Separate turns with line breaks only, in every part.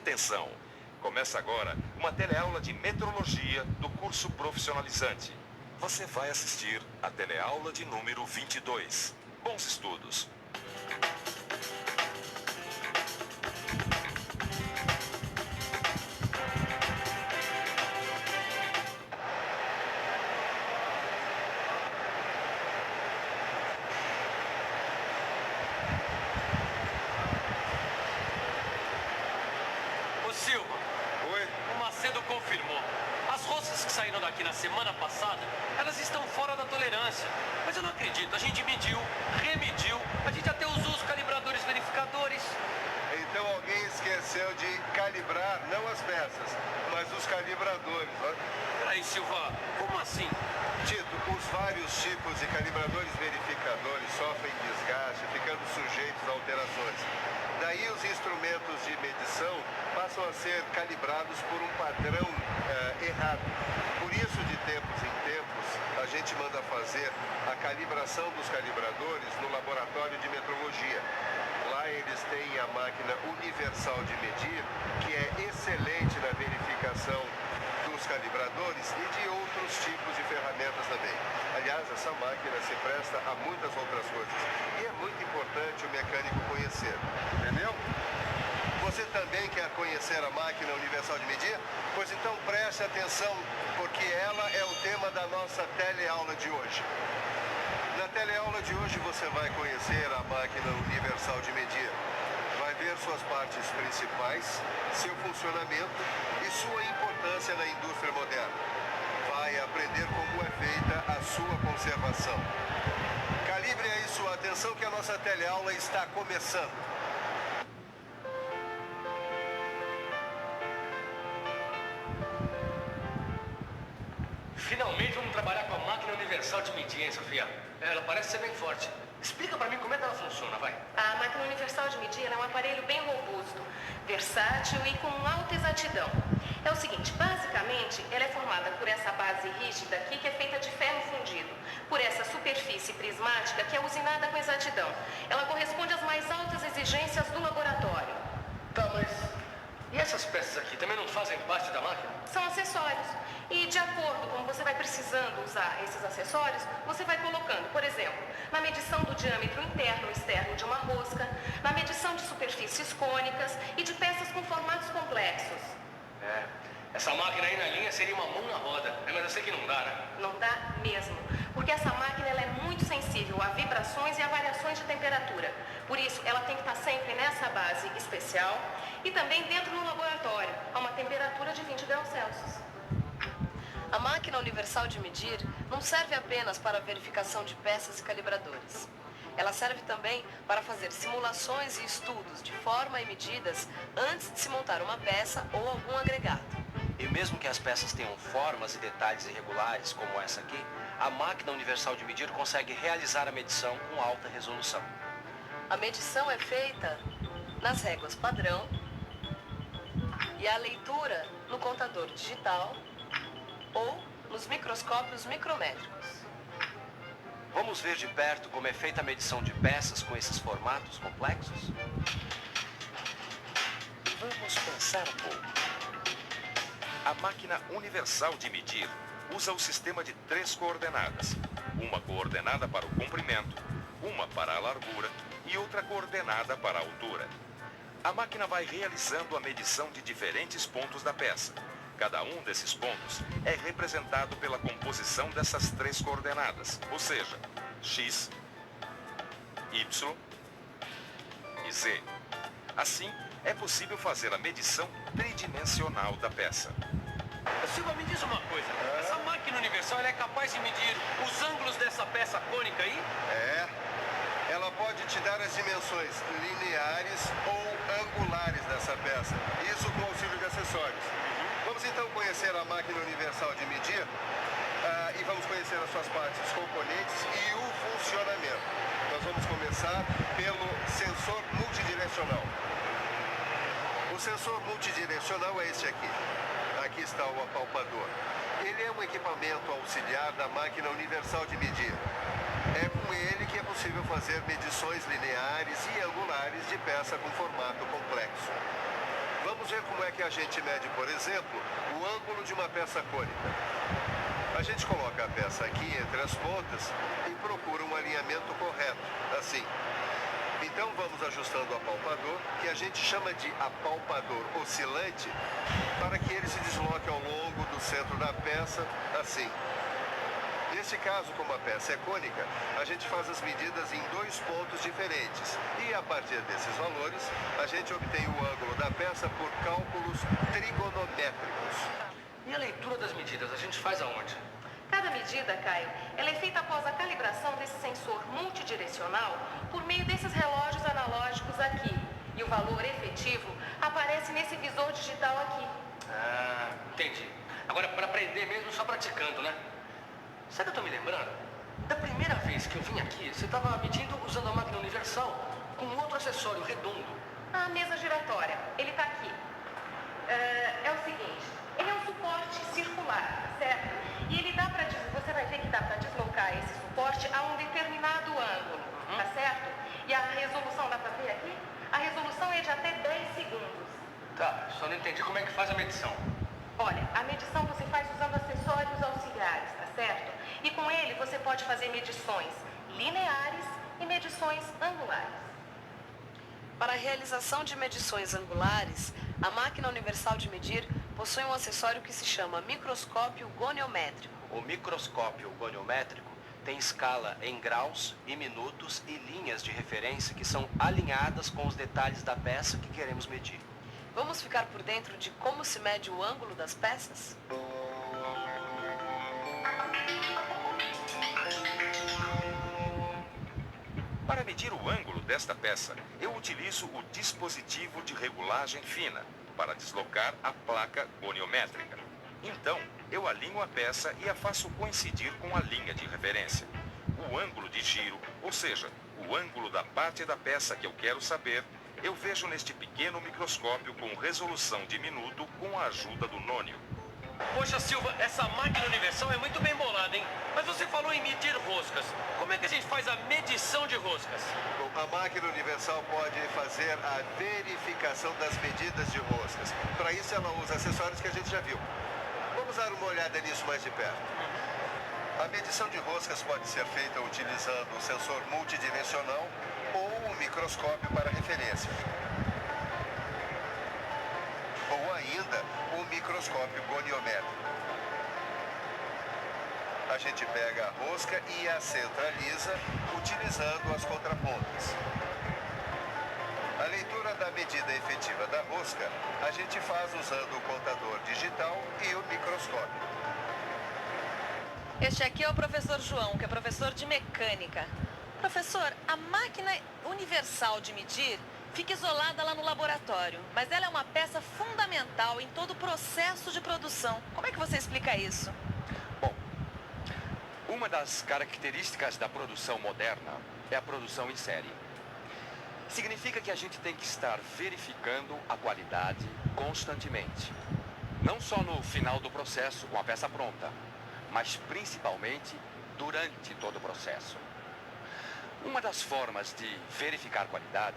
Atenção! Começa agora uma teleaula de metrologia do curso profissionalizante. Você vai assistir a teleaula de número 22. Bons estudos!
Silva.
Oi?
O Macedo confirmou. As roças que saíram daqui na semana passada, elas estão fora da tolerância. Mas eu não acredito. A gente mediu, remediu, a gente até usou os calibradores verificadores.
Então alguém esqueceu de calibrar, não as peças, mas os calibradores.
Peraí, Silva, como assim?
Tito, os vários tipos de calibradores verificadores sofrem desgaste, ficando sujeitos a alterações. Daí os instrumentos de medição passam a ser calibrados por um padrão errado. Por isso, de tempos em tempos, a gente manda fazer a calibração dos calibradores no laboratório de metrologia. Lá eles têm a máquina universal de medir, que é excelente na verificação dos calibradores e de outros tipos de ferramentas também. Aliás, essa máquina se presta a muitas outras coisas. E é muito importante o mecânico conhecer. Entendeu? Você também quer conhecer a máquina universal de medir? Pois então preste atenção, porque ela é o tema da nossa teleaula de hoje. Na teleaula de hoje você vai conhecer a máquina universal de medir. Vai ver suas partes principais, seu funcionamento e sua importância na indústria moderna. Vai aprender como é feita a sua conservação. Calibre aí sua atenção que a nossa teleaula está começando.
Finalmente vamos trabalhar com a máquina universal de medir, hein, Sofia? Ela parece ser bem forte. Explica pra mim como é que ela funciona, vai.
A máquina universal de medir é um aparelho bem robusto, versátil e com alta exatidão. É o seguinte, basicamente, ela é formada por essa base rígida aqui que é feita de ferro fundido, por essa superfície prismática que é usinada com exatidão. Ela corresponde às mais altas exigências do laboratório.
Tá, mas... E essas peças aqui também não fazem parte da máquina?
São acessórios. E de acordo com você vai precisando usar esses acessórios, você vai colocando, por exemplo, na medição do diâmetro interno e externo de uma rosca, na medição de superfícies cônicas e de peças com formatos complexos.
Essa máquina aí na linha seria uma mão na roda, mas eu sei que não dá, né?
Não dá mesmo, porque essa máquina ela é muito sensível a vibrações e a variações de temperatura. Por isso, ela tem que estar sempre nessa base especial e também dentro do laboratório, a uma temperatura de 20 graus Celsius. A máquina universal de medir não serve apenas para a verificação de peças e calibradores. Ela serve também para fazer simulações e estudos de forma e medidas antes de se montar uma peça ou algum agregado.
E mesmo que as peças tenham formas e detalhes irregulares, como essa aqui, a máquina universal de medir consegue realizar a medição com alta resolução.
A medição é feita nas réguas padrão e a leitura no contador digital ou nos microscópios micrométricos.
Vamos ver de perto como é feita a medição de peças com esses formatos complexos?
Vamos pensar um pouco. A máquina universal de medir usa o sistema de 3 coordenadas. Uma coordenada para o comprimento, uma para a largura e outra coordenada para a altura. A máquina vai realizando a medição de diferentes pontos da peça. Cada um desses pontos é representado pela composição dessas 3 coordenadas, ou seja, X, Y e Z. Assim, é possível fazer a medição tridimensional da peça.
Silva, me diz uma coisa. Essa máquina universal ela é capaz de medir os ângulos dessa peça cônica aí?
Ela pode te dar as dimensões lineares ou angulares dessa peça. Isso com auxílio de acessórios. Vamos então conhecer a máquina universal de medir e vamos conhecer as suas partes, os componentes e o funcionamento. Nós vamos começar pelo sensor multidirecional. O sensor multidirecional é este aqui. Aqui está o apalpador. Ele é um equipamento auxiliar da máquina universal de medir. É com ele que é possível fazer medições lineares e angulares de peça com formato complexo. Vamos Vamos ver como é que a gente mede, por exemplo, o ângulo de uma peça cônica. A gente coloca a peça aqui entre as pontas e procura um alinhamento correto, assim. Então vamos ajustando o apalpador, que a gente chama de apalpador oscilante, para que ele se desloque ao longo do centro da peça, assim. Nesse caso, como a peça é cônica, a gente faz as medidas em 2 pontos diferentes. E a partir desses valores, a gente obtém o ângulo da peça por cálculos trigonométricos.
E a leitura das medidas, a gente faz aonde?
Cada medida, Caio, ela é feita após a calibração desse sensor multidirecional por meio desses relógios analógicos aqui. E o valor efetivo aparece nesse visor digital aqui.
Ah, entendi. Agora, para aprender mesmo, só praticando, né? Sabe o que eu tô me lembrando? Da primeira vez que eu vim aqui, você estava medindo usando a máquina universal com outro acessório redondo.
A mesa giratória, ele está aqui. É o seguinte, ele é um suporte circular, certo? E ele dá para, você vai ver que dá para deslocar esse suporte a um determinado ângulo, tá certo? E a resolução, dá para ver aqui? A resolução é de até 10 segundos.
Tá, só não entendi como é que faz a medição.
Olha, a medição você faz usando acessórios auxiliares, tá certo? E com ele você pode fazer medições lineares e medições angulares.
Para a realização de medições angulares, a máquina universal de medir possui um acessório que se chama microscópio goniométrico.
O microscópio goniométrico tem escala em graus e minutos e linhas de referência que são alinhadas com os detalhes da peça que queremos medir.
Vamos ficar por dentro de como se mede o ângulo das peças?
Para medir o ângulo desta peça, eu utilizo o dispositivo de regulagem fina para deslocar a placa goniométrica. Então, eu alinho a peça e a faço coincidir com a linha de referência. O ângulo de giro, ou seja, o ângulo da parte da peça que eu quero saber, eu vejo neste pequeno microscópio com resolução de minuto com a ajuda do nônio.
Poxa, Silva, essa máquina universal é muito bem bolada, hein? Mas você falou em medir roscas. Como é que a gente faz a medição de roscas?
Bom, a máquina universal pode fazer a verificação das medidas de roscas. Para isso ela usa acessórios que a gente já viu. Vamos dar uma olhada nisso mais de perto. A medição de roscas pode ser feita utilizando um sensor multidimensional ou um microscópio para referência. Ou ainda, um microscópio goniométrico. A gente pega a rosca e a centraliza utilizando as contrapontas. A leitura da medida efetiva da rosca, a gente faz usando o contador digital e o microscópio.
Este aqui é o professor João, que é professor de mecânica. Professor, a máquina universal de medir fica isolada lá no laboratório, mas ela é uma peça fundamental em todo o processo de produção. Como é que você explica isso?
Bom, uma das características da produção moderna é a produção em série. Significa que a gente tem que estar verificando a qualidade constantemente. Não só no final do processo, com a peça pronta, mas principalmente durante todo o processo. Uma das formas de verificar qualidade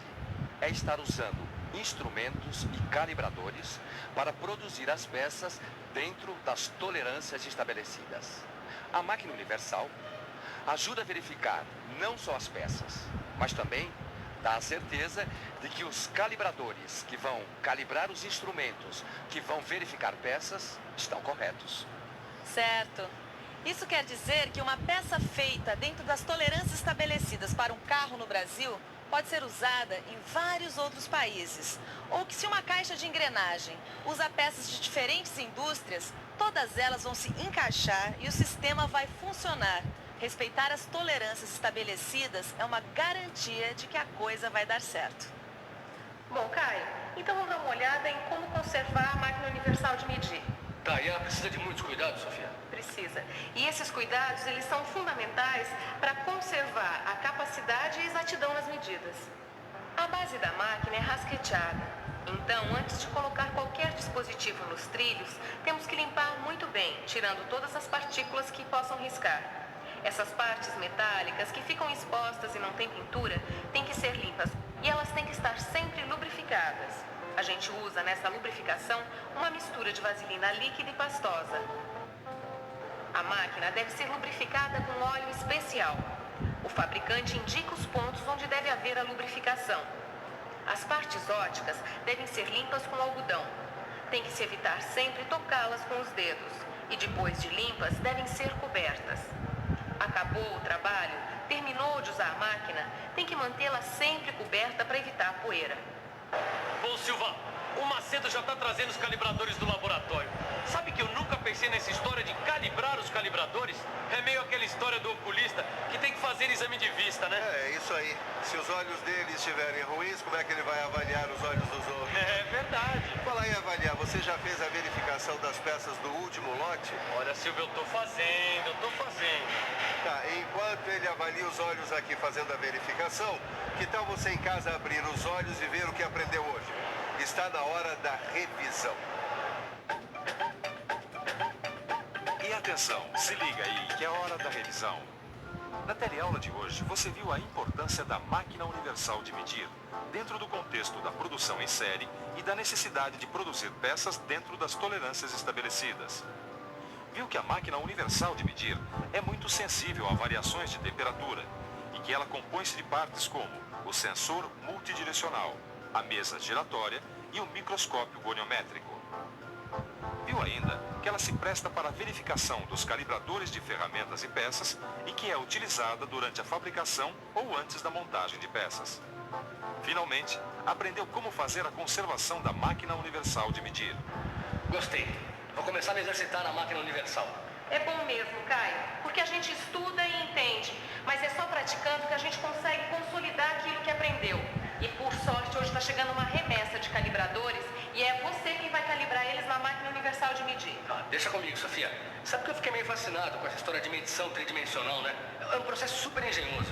é estar usando instrumentos e calibradores para produzir as peças dentro das tolerâncias estabelecidas. A máquina universal ajuda a verificar não só as peças, mas também dá a certeza de que os calibradores que vão calibrar os instrumentos, que vão verificar peças, estão corretos.
Certo. Isso quer dizer que uma peça feita dentro das tolerâncias estabelecidas para um carro no Brasil pode ser usada em vários outros países. Ou que se uma caixa de engrenagem usa peças de diferentes indústrias, todas elas vão se encaixar e o sistema vai funcionar. Respeitar as tolerâncias estabelecidas é uma garantia de que a coisa vai dar certo.
Bom, Caio, então vamos dar uma olhada em como conservar a máquina universal de medir.
Tá, e ela precisa de muitos cuidados, Sofia?
Precisa. E esses cuidados, eles são fundamentais para conservar a capacidade e exatidão nas medidas. A base da máquina é rasqueteada. Então, antes de colocar qualquer dispositivo nos trilhos, temos que limpar muito bem, tirando todas as partículas que possam riscar. Essas partes metálicas que ficam expostas e não têm pintura, têm que ser limpas. E elas têm que estar sempre lubrificadas. A gente usa nessa lubrificação uma mistura de vaselina líquida e pastosa. A máquina deve ser lubrificada com óleo especial. O fabricante indica os pontos onde deve haver a lubrificação. As partes óticas devem ser limpas com algodão. Tem que se evitar sempre tocá-las com os dedos. E depois de limpas, devem ser cobertas. Acabou o trabalho, terminou de usar a máquina, tem que mantê-la sempre coberta para evitar poeira.
Bom, Silva, o Macedo já está trazendo os calibradores do laboratório. Sabe que eu nunca pensei nessa história de calibrar os calibradores? É meio aquela história do oculista que tem que fazer exame de vista, né?
É isso aí. Se os olhos dele estiverem ruins, como é que ele vai avaliar os olhos dos outros?
É verdade.
Falar em avaliar, você já fez a verificação das peças do último lote?
Olha, Silvio, eu tô fazendo.
Tá, enquanto ele avalia os olhos aqui fazendo a verificação, que tal você em casa abrir os olhos e ver o que aprendeu hoje? Está na hora da revisão.
E atenção, se liga aí que é hora da revisão. Na teleaula de hoje, você viu a importância da máquina universal de medir, dentro do contexto da produção em série e da necessidade de produzir peças dentro das tolerâncias estabelecidas. Viu que a máquina universal de medir é muito sensível a variações de temperatura e que ela compõe-se de partes como o sensor multidirecional, a mesa giratória e o microscópio goniométrico. Viu ainda que ela se presta para a verificação dos calibradores de ferramentas e peças e que é utilizada durante a fabricação ou antes da montagem de peças. Finalmente, aprendeu como fazer a conservação da máquina universal de medir.
Gostei. Vou começar a me exercitar na máquina universal.
É bom mesmo, Caio, porque a gente estuda e entende, mas é só praticando que a gente consegue consolidar aquilo que aprendeu. E por sorte, hoje está chegando uma remessa de calibradores e é você quem vai calibrar eles na máquina universal de medir.
Ah, deixa comigo, Sofia. Sabe que eu fiquei meio fascinado com essa história de medição tridimensional, né? É um processo super engenhoso.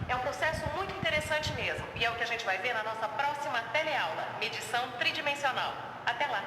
É um processo muito interessante mesmo e é o que a gente vai ver na nossa próxima teleaula, medição tridimensional. Até lá!